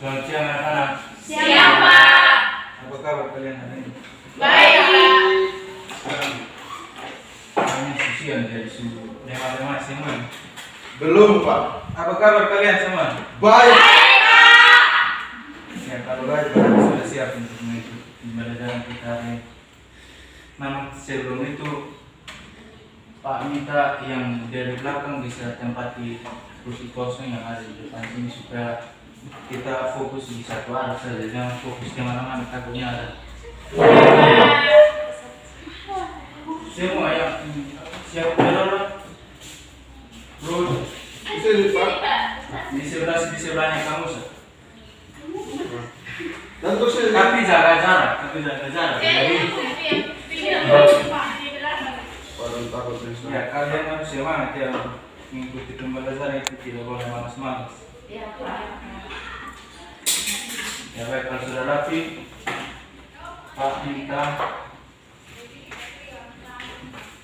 Selamat siang anak-anak. Siang, Pak. Apa kabar kalian hari ini? Baik, Pak. Sekarang kami sisian dari suhu lema-lema semua. Belum, Pak. Apa kabar kalian semua? Baik. Baik, Pak. Ya, kalau baik berarti sudah siap untuk mengikuti pembelajaran kita hari ini. Namun sebelum itu Pak minta yang dari belakang bisa tempati kursi kosong yang ada di depan sini supaya kita fokus di satu arah saja, jangan fokus kemana-mana, takutnya ada. Semua yang siap berdoa, bro, Bisa nih, Pak. di sebelahnya kamu sah. Dan terus ini. Tapi jaga jarak. Jadi Waduh, takut nih. ya kalian harus semangat ya untuk mengikuti pembelajaran itu, tidak boleh malas-malas. Ya baik, kalau sudah rapi, Pak minta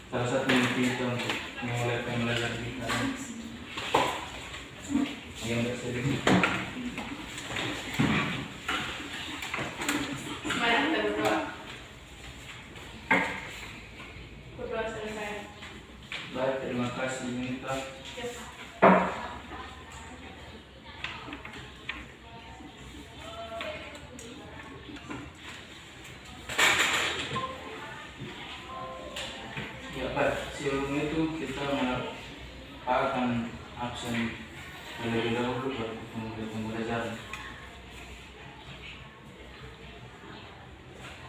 salah satu mimpi kita untuk memulai pembelajaran kita yang bersedih. Mari kita berdoa. Berdoa selesai. Baik, terima kasih minta. Ya Pak, sebelum itu kita akan absen terlebih dahulu buat pembelajaran.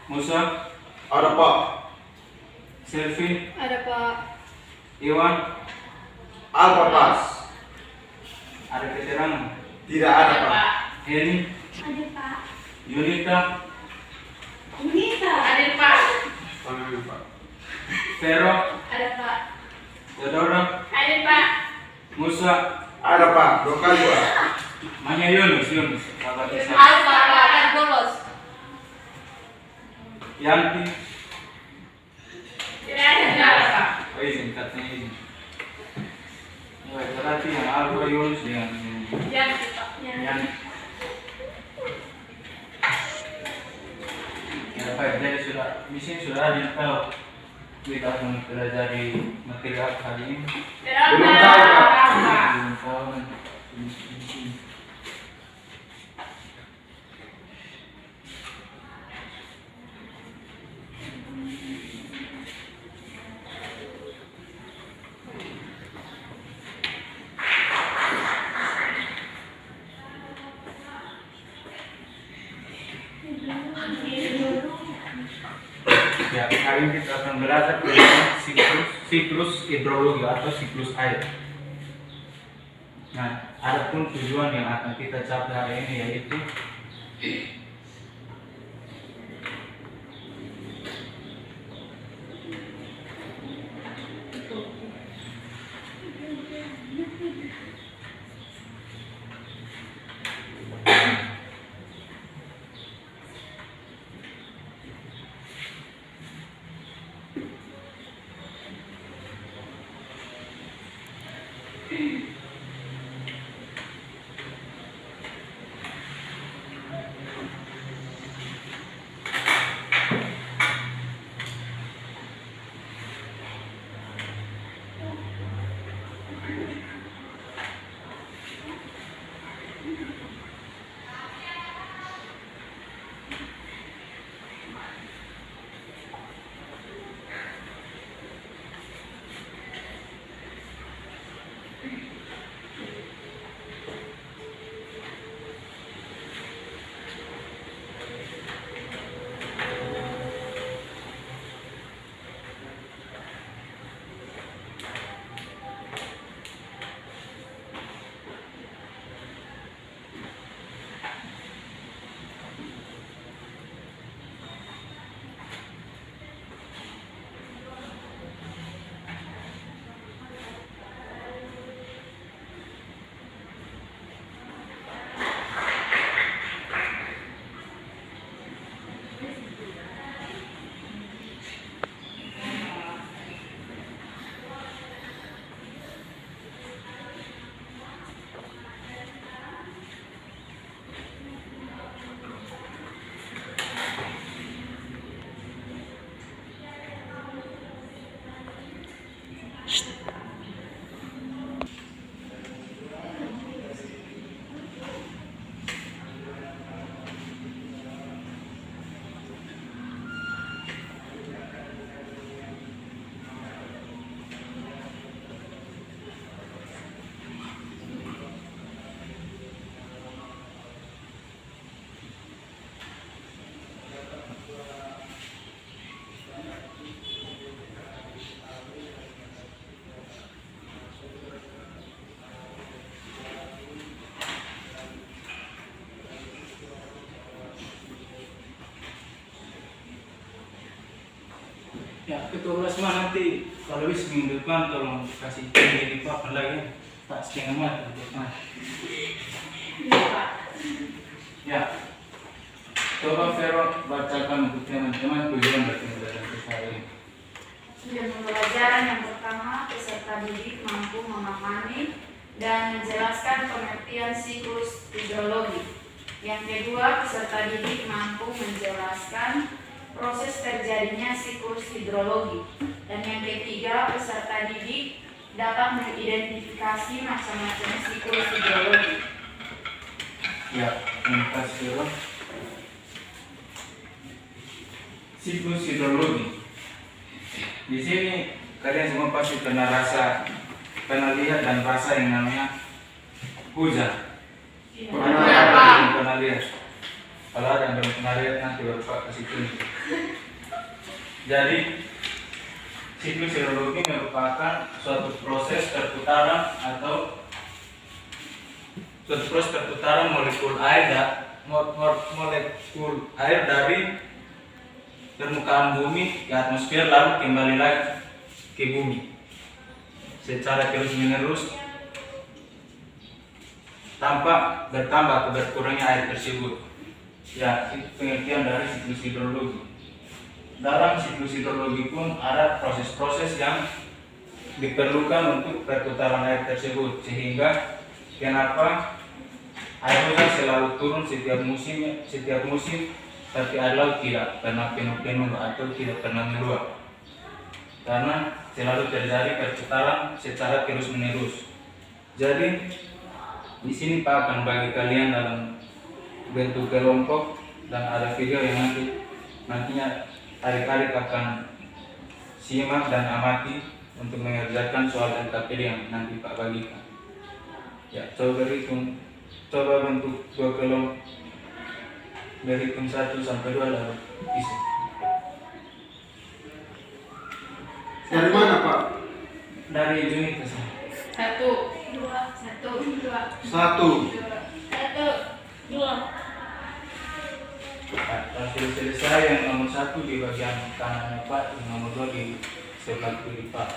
Musa, Ada, Pak. Selvi, Ada, Pak. Iwan, Alfa Pas. ada keterangan. Tidak ada, Pak. Heni, Ada, Pak. Yunita, Ada, Pak. Panggil, Pak. Vero, Ada, Pak. Theodora, Ada, Pak. Musa, Ada, Pak. 2 kali, Pak. Manya Yunus, sahabat Isa, Alfa, Pak. Dan bolos. Yanti, Tidak ada, Pak. oh izin, katanya izin. Baik, berarti yang Alfa Yunus dengan Yang, Pak. yang ya baik, jadi sudah di sini sudah ada yang tahu kita akan mempelajari materi apa hari ini. Belum tahu, Pak. Belum tahu. Ya, hari ini kita akan belajar tentang siklus hidrologi atau siklus air. Nah, adapun tujuan yang akan kita capai hari ini yaitu Ya, ketua Plasma nanti kalau wis minggu depan tolong kasih tinggi di Pak lagi tak setengah mati Pak. Iya, Pak. Ya, coba Vero bacakan untuk teman-teman tujuan dari pembelajaran kita hari ini. Tujuan pembelajaran yang pertama, peserta didik mampu memahami dan menjelaskan pengertian siklus hidrologi. Yang kedua, peserta didik mampu menjelaskan proses terjadinya siklus hidrologi. Dan yang ketiga, peserta didik dapat mengidentifikasi macam-macam siklus hidrologi. Ya, terima kasih Vero. Siklus hidrologi. Di sini kalian semua pasti pernah lihat dan rasa yang namanya hujan. Iya, Pak. Belum pernah lihat. Kalau ada yang belum pernah lihat nanti baru Pak kasih tunjuk. Jadi siklus hidrologi merupakan suatu proses perputaran molekul air dari permukaan bumi ke atmosfer lalu kembali lagi ke bumi secara terus menerus tanpa bertambah atau berkurangnya air tersebut. Ya, itu pengertian dari siklus hidrologi. Dalam siklus hidrologi pun ada proses-proses yang diperlukan untuk perputaran air tersebut, sehingga kenapa air hujan selalu turun setiap musim, tapi air laut tidak pernah penuh-penuh atau tidak pernah meluap, karena selalu terjadi perputaran secara terus-menerus. Jadi di sini Pak akan bagi kalian dalam bentuk kelompok dan ada video yang nantinya adik-adik akan simak dan amati untuk mengerjakan soal LKPD yang nanti Pak bagikan. Ya, coba bentuk dua kelompok, berhitung 1 sampai 2 lalu isi. Dari mana Pak? Dari unit ke sana. 1, 2, 1, 2, 1. 1, 2. Hasil selesai yang nomor 1 di bagian kanannya Pak, yang nomor 2 di sebelah kiri Pak.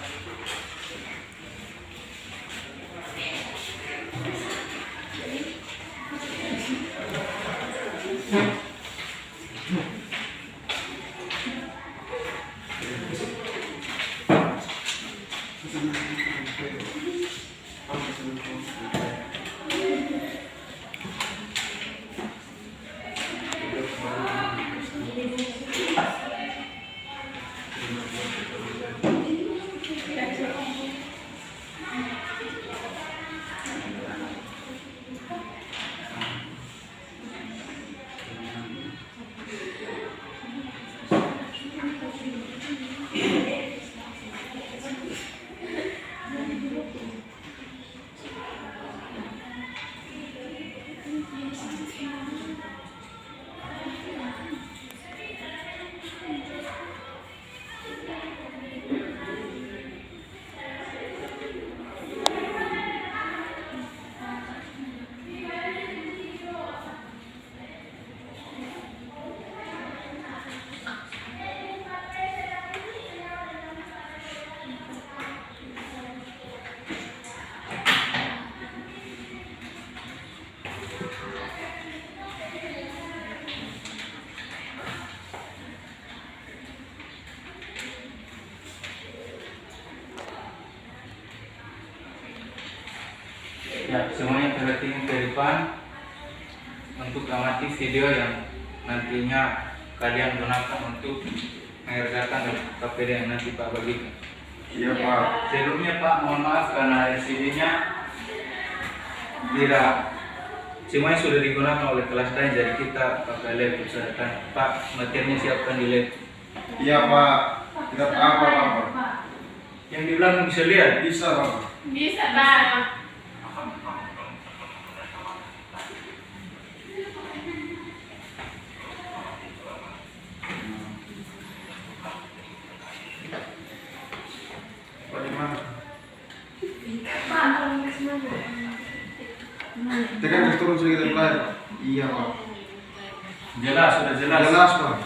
Ya, semuanya perhatikan ke depan untuk amati video yang nantinya kalian gunakan untuk mengerjakan KPD yang nanti Pak bagikan. Iya Pak. Sebelumnya Pak, mohon maaf karena LCD-nya tidak semuanya sudah digunakan oleh kelas lain, jadi kita pakai laptop saja. Pak, materinya siapkan di laptop. Iya Pak. Tidak apa-apa. Yang di belakang bisa lihat. Bisa Pak. Bisa, Pak. Bagaimana? Pak, Tekan turun sedikit dari belakang. Iya Pak. Jelas, sudah jelas. Jelas Pak.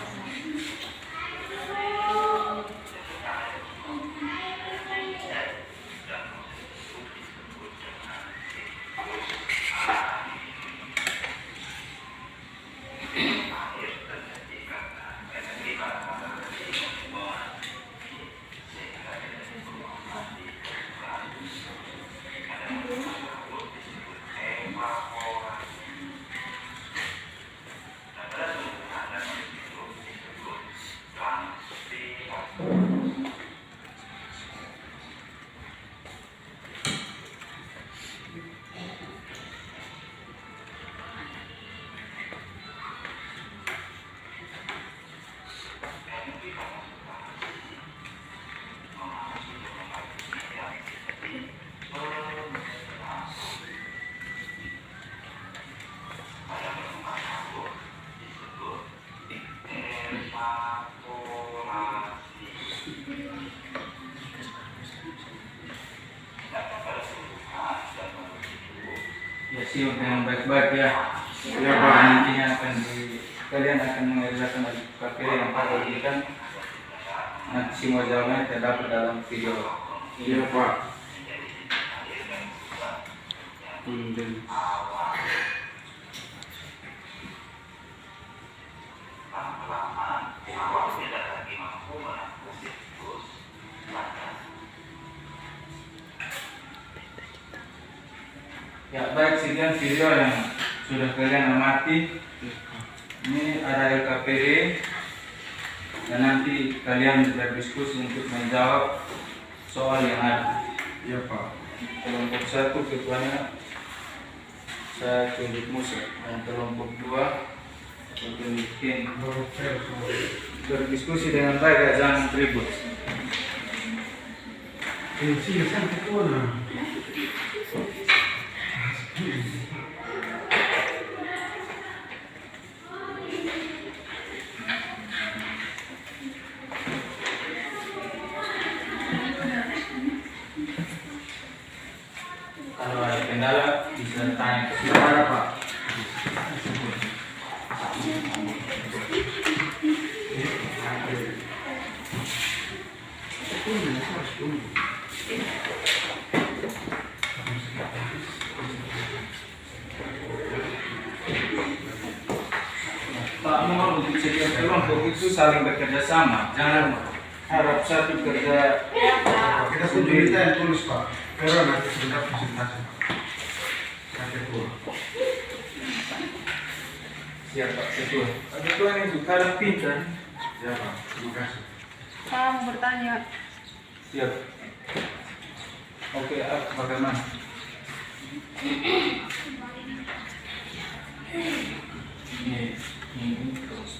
Ya simak dengan baik-baik ya. Iya Pak. Nantinya kalian akan mengerjakan KPR yang Pak berikan. Nanti semua jawabannya terdapat dalam video. Iya Pak. Dan Ya baik, sekian video yang sudah kalian amati. Ini ada LKPD dan nanti kalian berdiskusi untuk menjawab soal yang ada. iya Pak. Kelompok 1 ketuanya saya tunjuk Musa, dan kelompok 2 tunjuk Ken. Berdiskusi dengan baik ya, jangan ribut. Kalau ada kendala bisa tanya ke Tidak ada Pak. Pak Mohon untuk setiap kelompok itu saling bekerja sama, jangan harap satu kerja. Kita kunjungi kita yang tulis Pak. Pero nanti sebentar presentasi. Sampai tua. Siap Pak Ketua. Pak Ketua ini kadang pintar. Ya Pak. Terima kasih. Pak mau bertanya. Siap. Oke, bagaimana? Ini terus.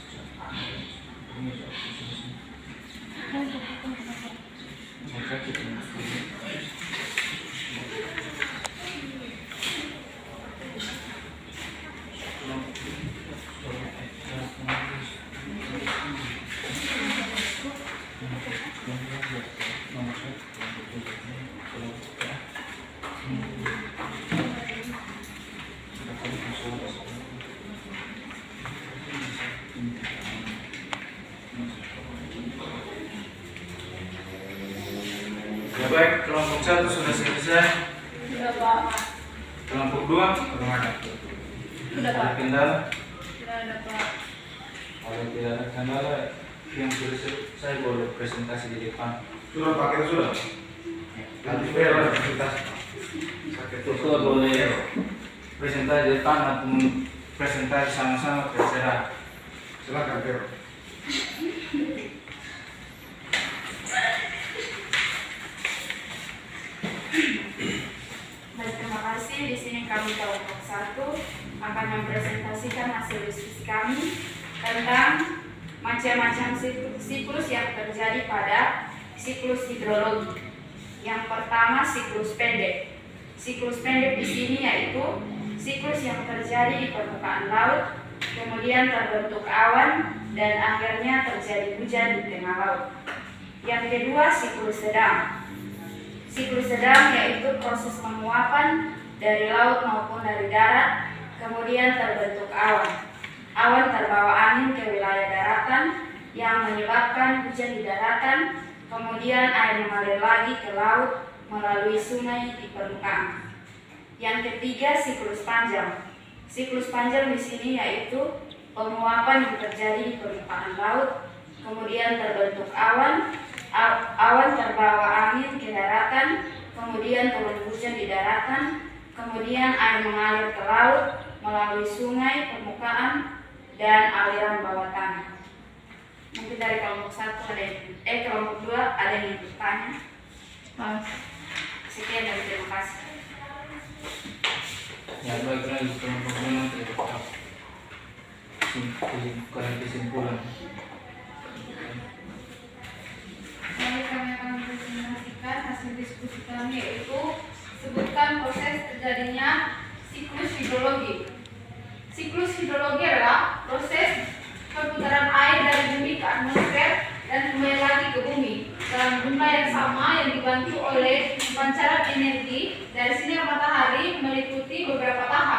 Ya baik, kelompok 1 sudah selesai. Sudah Pak. Kelompok 2 bagaimana? Sudah Pak. Ada kendala? Sudah ada Pak. Kalau tidak ada kendala, yang sudah selesai boleh presentasi di depan. Sudah Pak, kita sudah. Nanti saya ada presentasi Pak. Sakit Ketua boleh presentasi di depan atau presentasi sama-sama terserah. Silakan Pero. Baik, terima kasih. Di sini kami kelompok 1 akan mempresentasikan hasil diskusi kami tentang macam-macam siklus yang terjadi pada siklus hidrologi. Yang pertama, siklus pendek. Siklus pendek di sini yaitu siklus yang terjadi di permukaan laut, kemudian terbentuk awan, dan akhirnya terjadi hujan di tengah laut. Yang kedua, siklus sedang. Siklus sedang yaitu proses penguapan dari laut maupun dari darat, kemudian terbentuk awan. Awan terbawa angin ke wilayah daratan yang menyebabkan hujan di daratan, kemudian air mengalir lagi ke laut melalui sungai di permukaan. Yang ketiga, siklus panjang. Siklus panjang di sini yaitu penguapan yang terjadi di permukaan laut, kemudian terbentuk awan, awan terbawa angin ke daratan, kemudian turun hujan di daratan, kemudian air mengalir ke laut melalui sungai, permukaan, dan aliran bawah tanah. Mungkin dari kelompok 1 ada yang, kelompok 2 ada yang bertanya. Sekian dan terima kasih. Ya baik, lagi kelompok 2 nanti kesimpulan. Mari kami akan mempresentasikan hasil diskusi kami, yaitu sebutkan proses terjadinya siklus hidrologi. Siklus hidrologi adalah proses perputaran air dari bumi ke atmosfer dan kembali lagi ke bumi dalam jumlah yang sama yang dibantu oleh pancaran energi dari sinar matahari meliputi beberapa tahap.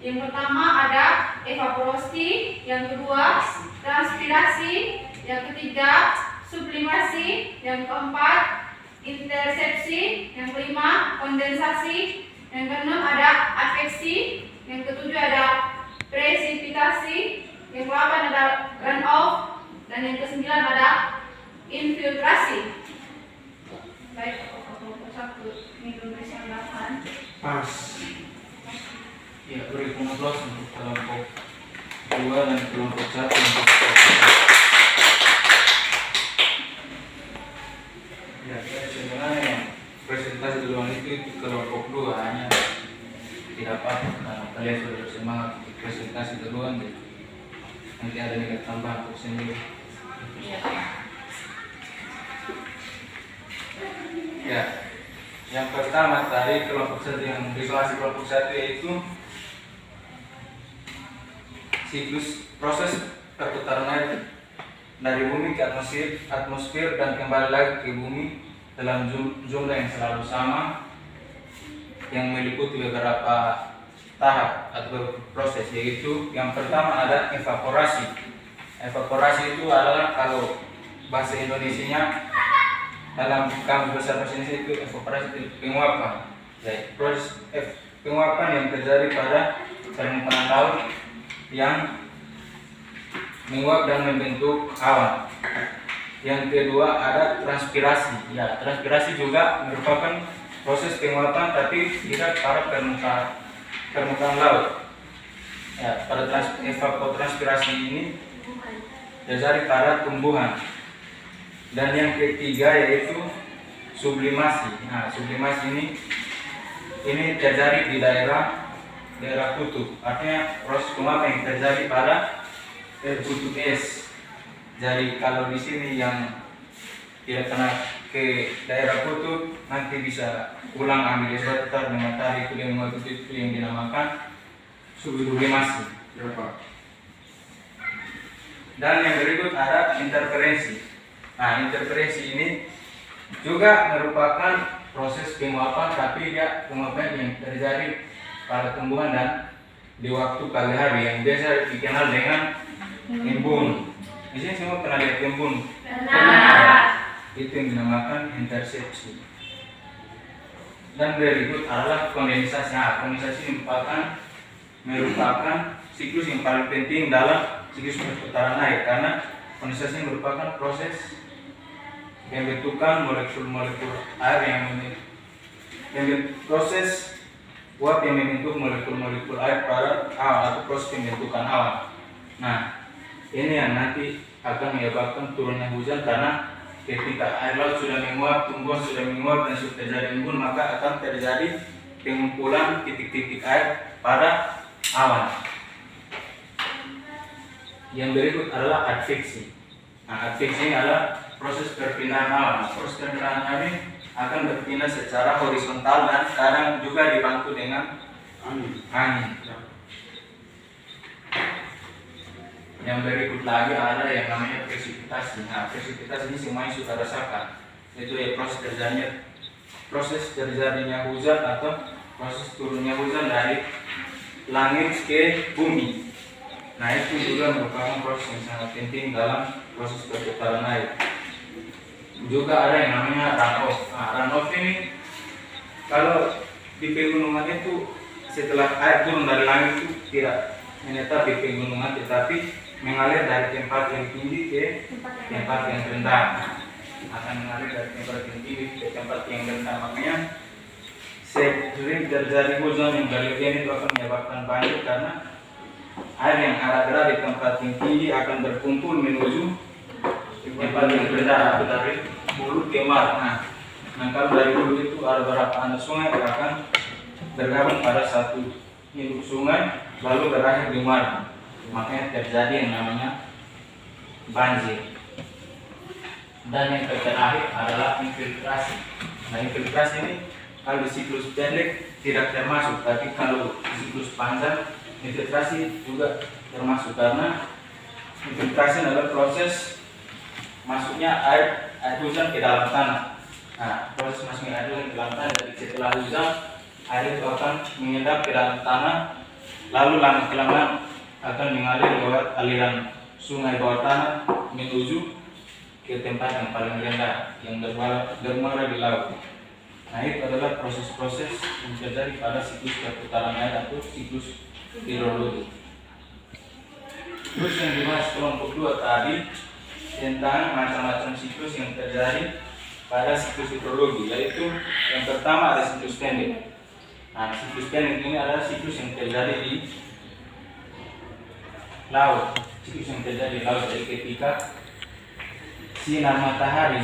Yang pertama ada evaporasi, yang kedua transpirasi, yang ketiga sublimasi, yang keempat intersepsi, yang kelima kondensasi, yang keenam ada adveksi, yang ketujuh ada presipitasi, yang ke-8 ada runoff, dan yang ke-9 ada infiltrasi. Baik, kelompok 1 Indonesia Bahan. Pas. Ya, beri aplaus untuk kelompok 2 dan kelompok 1 untuk ya, sebenarnya presentasi duluan itu kelompok 2 hanya tidak apa-apa karena kalian sudah bersemangat untuk presentasi duluan, jadi nanti ada nilai tambah untuk sendiri. Ya, yang pertama tadi kelompok 1 yang isolasi kelompok 1 yaitu siklus proses perputaran air dari bumi ke atmosfer dan kembali lagi ke bumi dalam jumlah yang selalu sama yang meliputi beberapa tahap atau proses, yaitu yang pertama ada evaporasi. Evaporasi itu adalah, kalau bahasa Indonesianya dalam kamus besar bahasa Indonesia itu evaporasi itu penguapan. Ya, proses penguapan yang terjadi pada permukaan laut yang menguap dan membentuk awan. Yang kedua ada transpirasi. Ya, transpirasi juga merupakan proses penguapan tapi tidak pada permukaan laut. Ya, pada evapotranspirasi ini terjadi pada tumbuhan. Dan yang ketiga yaitu sublimasi. Nah, sublimasi ini terjadi di daerah kutub. Artinya proses penguapan yang terjadi pada kutub es. Jadi kalau di sini yang tidak kena ke daerah kutub nanti bisa pulang ambil sebentar dengan matahari itu yang menguap itu yang dinamakan sublimasi. Dan yang berikut ada interferensi. Nah, interferensi ini juga merupakan proses penguapan tapi dia penguapan yang terjadi pada tumbuhan dan di waktu pagi hari yang biasa dikenal dengan embun. Di sini semua pernah lihat embun? Itu yang dinamakan intersepsi. Dan berikut adalah kondensasi. Nah, kondensasi merupakan siklus yang paling penting dalam siklus perputaran air karena kondensasi merupakan proses pembentukan molekul-molekul air yang proses uap yang membentuk molekul-molekul air pada awan atau proses pembentukan awan. Nah, ini yang nanti akan menyebabkan turunnya hujan karena ketika air laut sudah menguap, tumbuhan sudah menguap dan sudah terjadi embun, maka akan terjadi pengumpulan titik-titik air pada awan. Yang berikut adalah adveksi. Nah, adveksi ini adalah proses perpindahan awan. Proses perpindahan awan ini akan berpindah secara horizontal dan kadang juga dibantu dengan angin. Yang berikut lagi ada yang namanya presipitasi. Nah, presipitasi ini semuanya sudah rasakan. Itu ya proses terjadinya hujan atau proses turunnya hujan dari langit ke bumi. Nah, itu juga merupakan proses yang sangat penting dalam proses perputaran air. Juga ada yang namanya runoff. Nah, runoff ini kalau di pegunungan itu setelah air turun dari langit itu tidak menetap di pegunungan tetapi mengalir dari tempat yang tinggi ke tempat yang rendah. Akan mengalir dari tempat yang tinggi ke tempat yang rendah. Makanya sering terjadi hujan yang berlebihan itu akan menyebabkan banjir karena air yang ada di tempat yang tinggi akan berkumpul menuju tempat yang rendah atau dari hulu ke mar. Nah, kalau dari hulu itu ada beberapa anak sungai yang akan bergabung pada satu induk sungai lalu berakhir di mar. Makanya terjadi yang namanya banjir. Dan yang terakhir adalah infiltrasi. Nah, infiltrasi ini kalau di siklus pendek tidak termasuk, tapi kalau di siklus panjang infiltrasi juga termasuk karena infiltrasi adalah proses masuknya air hujan ke dalam tanah. Nah, proses masuknya air hujan ke dalam tanah, jadi setelah hujan air itu akan mengendap ke dalam tanah lalu lama kelamaan akan mengalir lewat aliran sungai bawah tanah menuju ke tempat yang paling rendah yang bermuara di laut. Nah, itu adalah proses-proses yang terjadi pada siklus perputaran air atau siklus hidrologi. Terus yang dibahas kelompok 2 tadi tentang macam-macam siklus yang terjadi pada siklus hidrologi, yaitu yang pertama ada siklus pendek. Nah, siklus pendek ini adalah siklus yang terjadi di laut. Siklus yang terjadi di laut, jadi ketika sinar matahari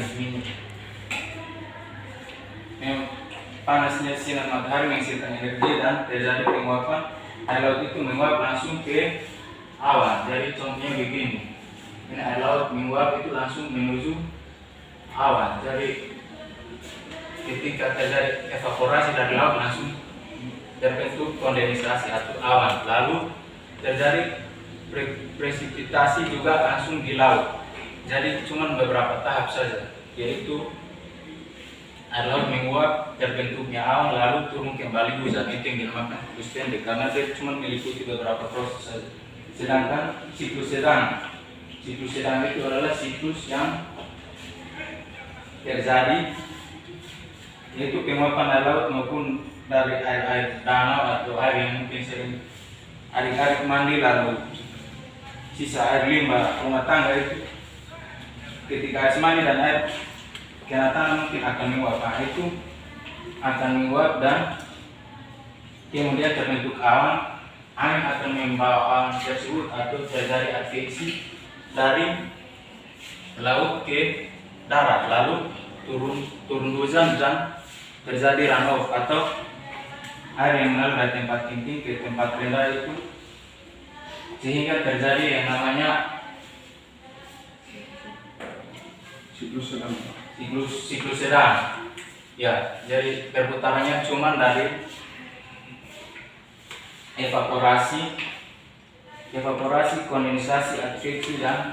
panasnya sinar matahari menghasilkan energi dan terjadi penguapan air laut itu menguap langsung ke awan. Jadi contohnya begini, ini air laut menguap itu langsung menuju awan. Jadi ketika terjadi evaporasi dari laut langsung terbentuk kondensasi atau awan, lalu terjadi presipitasi juga langsung di laut. Jadi cuma beberapa tahap saja, yaitu air laut menguap, terbentuknya awan, lalu turun kembali hujan. Itu yang dinamakan siklus pendek karena dia cuma meliputi beberapa proses saja. Sedangkan siklus sedang itu adalah siklus yang terjadi, yaitu penguapan air laut maupun dari air danau atau air yang mungkin sering adik-adik mandi, lalu sisa air limbah rumah tangga itu ketika air mandi dan air kena tanah mungkin akan menguap. Nah, itu akan menguap dan kemudian terbentuk awan. Angin akan membawa awan tersebut atau terjadi adveksi dari laut ke darat, lalu turun hujan dan terjadi runoff atau air yang mengalir dari tempat tinggi ke tempat rendah itu, sehingga terjadi yang namanya Siklus sedang. siklus sedang. Ya, jadi perputarannya cuma dari evaporasi, kondensasi, adveksi dan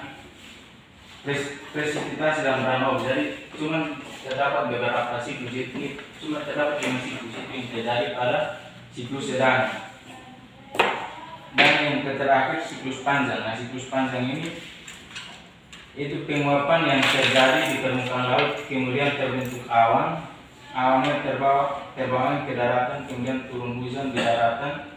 presipitasi dan runoff. Jadi cuma terdapat beberapa siklus ini, cuma terdapat 5 siklus yang terjadi pada siklus sedang. Dan yang terakhir siklus panjang. Nah, siklus panjang ini itu penguapan yang terjadi di permukaan laut, kemudian terbentuk awan, awannya terbawa ke daratan, kemudian turun hujan di daratan,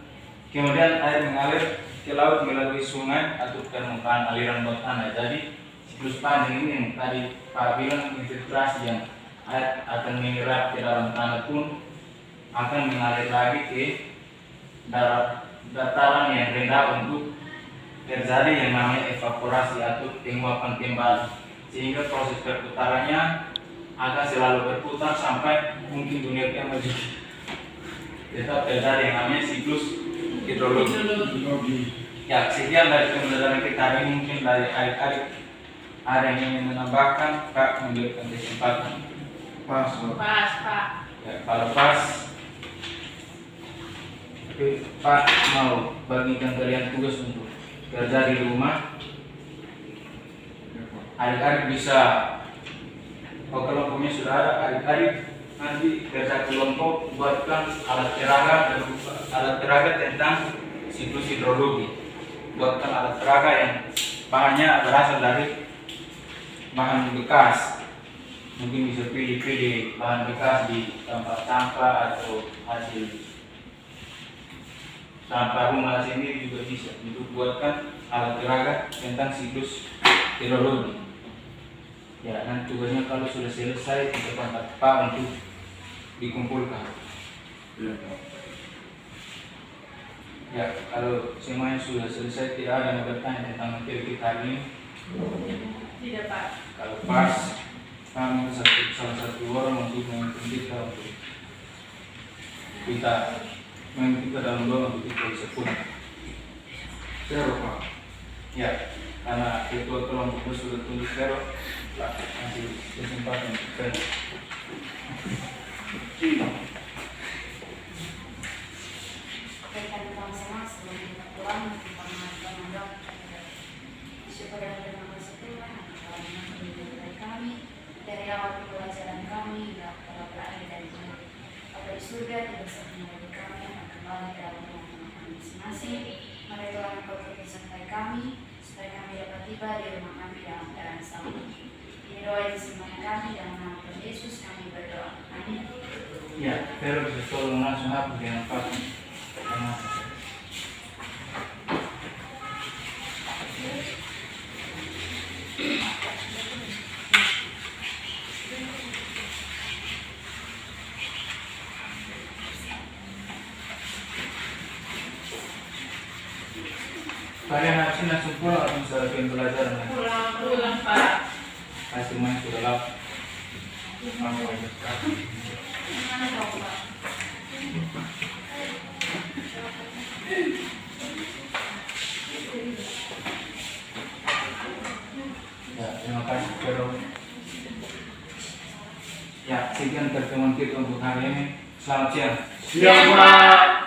kemudian air mengalir ke laut melalui sungai atau permukaan aliran bawah tanah. Jadi siklus panjang ini yang tadi Pak bilang infiltrasi, yang air akan menyerap ke dalam tanah pun akan mengalir lagi ke dataran yang rendah untuk terjadi yang namanya evaporasi atau penguapan kembali, sehingga proses perputarannya akan selalu berputar sampai mungkin dunia kiamat juga tetap terjadi yang namanya siklus hidrologi. Ya, sekian dari pembelajaran kita hari ini. Mungkin dari adik-adik ada yang ingin menambahkan, Kak, memberikan kesempatan. Pas. Pak. Ya, kalau pas, Pak mau bagikan kalian tugas untuk kerja di rumah. Adik-adik bisa, kalau kelompoknya sudah ada, adik-adik nanti kerja kelompok buatkan alat peraga tentang siklus hidrologi. Buatkan alat peraga yang bahannya berasal dari bahan bekas. Mungkin bisa pilih bahan bekas di tempat sampah atau hasil sampah rumah sendiri juga bisa untuk buatkan alat peraga tentang siklus hidrologi. Ya, nanti tugasnya kalau sudah selesai kita kontak Pak untuk dikumpulkan. Ya, kalau semuanya sudah selesai, tidak ada yang bertanya tentang materi kita hari ini. Tidak, Pak. Kalau pas, kami salah satu orang untuk memimpin kita untuk kita dalam doa untuk kita bisa pulang. Zero, Pak. Ya, karena ketua kelompok itu sudah tulis zero, Pak kasih kesempatan kita. Rekan sama-sama sebelum kita pulang, kita mengajukan supaya dengan bersetujuan dari kami dari awal pelajaran kami hingga pada berakhir dari apa di surga tidak bisa menjadi kami akan kembali dalam rumah kami. masing-masing. Mari Tuhan Engkau turut sertai kami, supaya kami dapat tiba di rumah kami dalam keadaan selamat. Ini doa yang disembahykan kami dalam nama Tuhan Yesus kami berdoa. Amin. Ya, pero bisa tolong langsung hapus yang pakai. Karena kalian harusnya langsung pulang atau misalnya pengen belajar nih? Pulang Pak. Kasih main sudah lap. Gimana dong Pak? Ya, terima kasih Pero. Ya, sekian pertemuan kita untuk hari ini. Selamat siang. Siap, Pak.